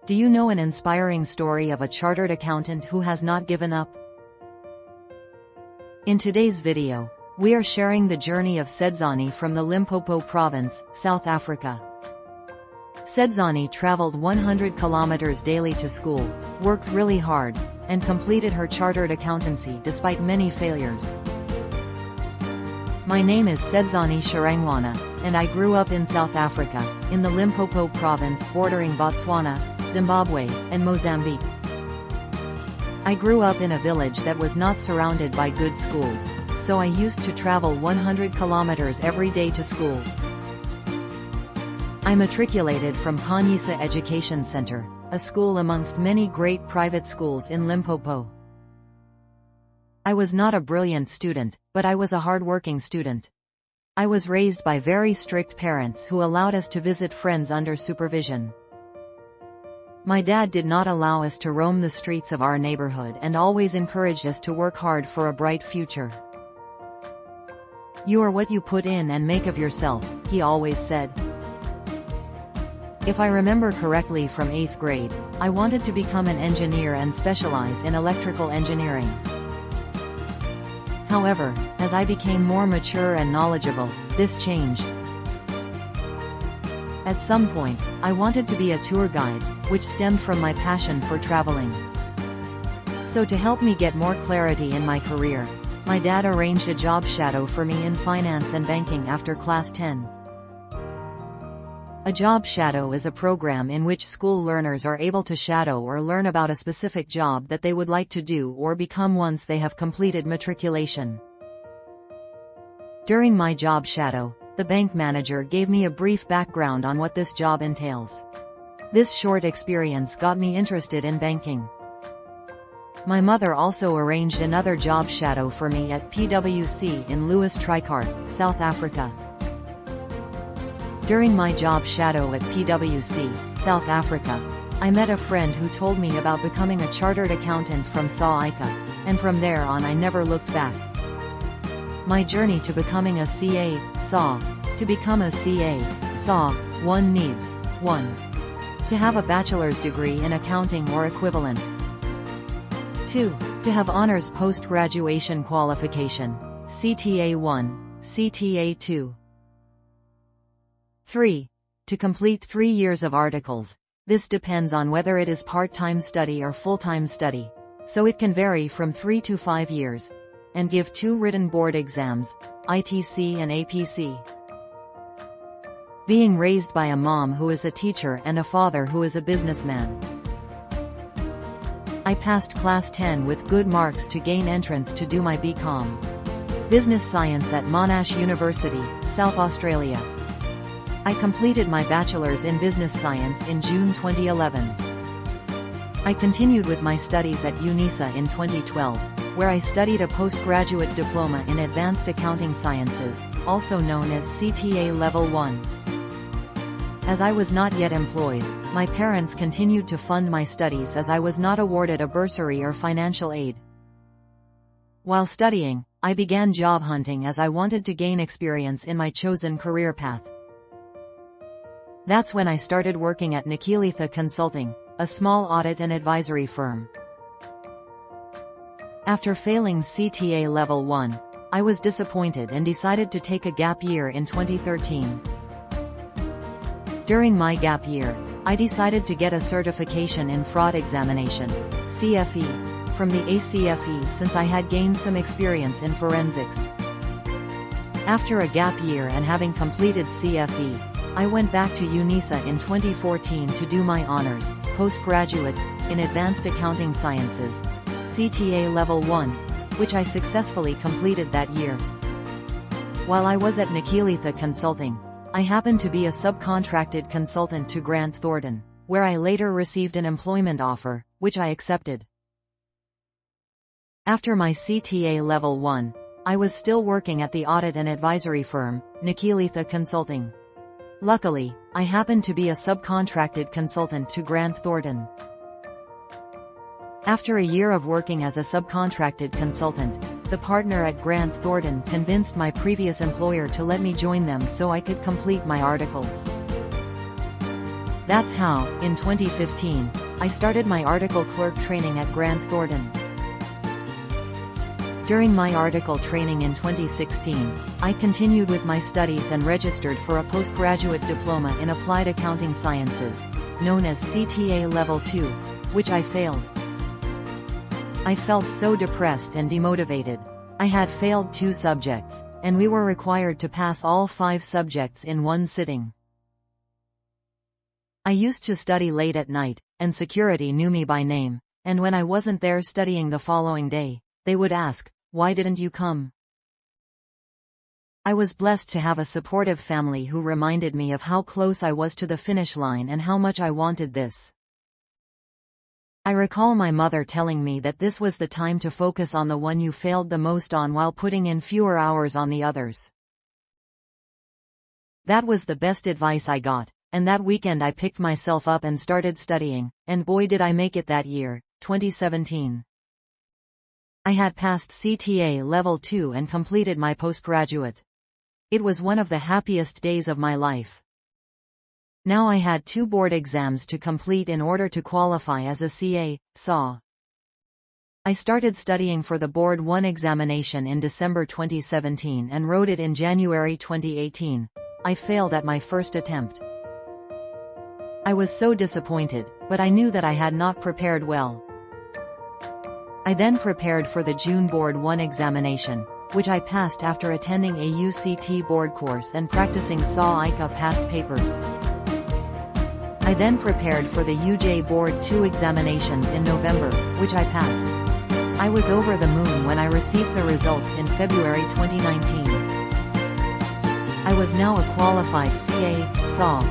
Do you know an inspiring story of a chartered accountant who has not given up? In today's video, we are sharing the journey of Sedzani from the Limpopo province, South Africa. Sedzani traveled 100 kilometers daily to school, worked really hard, and completed her chartered accountancy despite many failures. My name is Sedzani Sharangwana, and I grew up in South Africa, in the Limpopo province bordering Botswana, Zimbabwe, and Mozambique. I grew up in a village that was not surrounded by good schools, so I used to travel 100 kilometers every day to school. I matriculated from Khanyisa Education Center, a school amongst many great private schools in Limpopo. I was not a brilliant student, but I was a hard-working student. I was raised by very strict parents who allowed us to visit friends under supervision. My dad did not allow us to roam the streets of our neighborhood and always encouraged us to work hard for a bright future. "You are what you put in and make of yourself," he always said. If I remember correctly from 8th grade, I wanted to become an engineer and specialize in electrical engineering. However, as I became more mature and knowledgeable, this changed. At some point, I wanted to be a tour guide, which stemmed from my passion for traveling. So to help me get more clarity in my career, my dad arranged a job shadow for me in finance and banking after class 10. A job shadow is a program in which school learners are able to shadow or learn about a specific job that they would like to do or become once they have completed matriculation. During my job shadow, the bank manager gave me a brief background on what this job entails. This short experience got me interested in banking. My mother also arranged another job shadow for me at PwC in Louis Tricart, South Africa. During my job shadow at PwC, South Africa, I met a friend who told me about becoming a chartered accountant from South Africa, and from there on I never looked back. My journey to becoming a CA, to become a CA, one needs 1. To have a bachelor's degree in accounting or equivalent. 2. To have honors post-graduation qualification, CTA 1, CTA 2. 3. To complete 3 years of articles. This depends on whether it is part-time study or full-time study, so it can vary from 3 to 5 years. And give 2 written board exams, ITC and APC. Being raised by a mom who is a teacher and a father who is a businessman. I passed class 10 with good marks to gain entrance to do my BCom. Business Science at Monash University, South Australia. I completed my bachelor's in business science in June 2011. I continued with my studies at UNISA in 2012, where I studied a postgraduate diploma in advanced accounting sciences, also known as CTA Level 1. As I was not yet employed, my parents continued to fund my studies as I was not awarded a bursary or financial aid. While studying, I began job hunting as I wanted to gain experience in my chosen career path. That's when I started working at Nikilitha Consulting, a small audit and advisory firm. After failing CTA Level 1, I was disappointed and decided to take a gap year in 2013. During my gap year, I decided to get a certification in fraud examination, CFE, from the ACFE since I had gained some experience in forensics. After a gap year and having completed CFE, I went back to UNISA in 2014 to do my honors, postgraduate, in advanced accounting sciences, CTA Level 1, which I successfully completed that year. While I was at Nikilitha Consulting, I happened to be a subcontracted consultant to Grant Thornton, where I later received an employment offer, which I accepted. After my CTA Level 1, I was still working at the audit and advisory firm, Nikilitha Consulting. Luckily, I happened to be a subcontracted consultant to Grant Thornton. After a year of working as a subcontracted consultant, the partner at Grant Thornton convinced my previous employer to let me join them so I could complete my articles. That's how, in 2015, I started my article clerk training at Grant Thornton. During my article training in 2016, I continued with my studies and registered for a postgraduate diploma in Applied Accounting Sciences, known as CTA Level 2, which I failed. I felt so depressed and demotivated. I had failed 2 subjects, and we were required to pass all 5 subjects in one sitting. I used to study late at night, and security knew me by name, and when I wasn't there studying the following day, they would ask, "Why didn't you come?" I was blessed to have a supportive family who reminded me of how close I was to the finish line and how much I wanted this. I recall my mother telling me that this was the time to focus on the one you failed the most on while putting in fewer hours on the others. That was the best advice I got, and that weekend I picked myself up and started studying, and boy did I make it that year, 2017. I had passed CTA Level 2 and completed my postgraduate. It was one of the happiest days of my life. Now I had 2 board exams to complete in order to qualify as a CA/SA. I started studying for the Board 1 examination in December 2017 and wrote it in January 2018. I failed at my first attempt. I was so disappointed, but I knew that I had not prepared well. I then prepared for the June Board 1 examination, which I passed after attending a UCT board course and practicing SA/ICA past papers. I then prepared for the UJ Board 2 examinations in November, which I passed. I was over the moon when I received the results in February 2019. I was now a qualified CA/SA.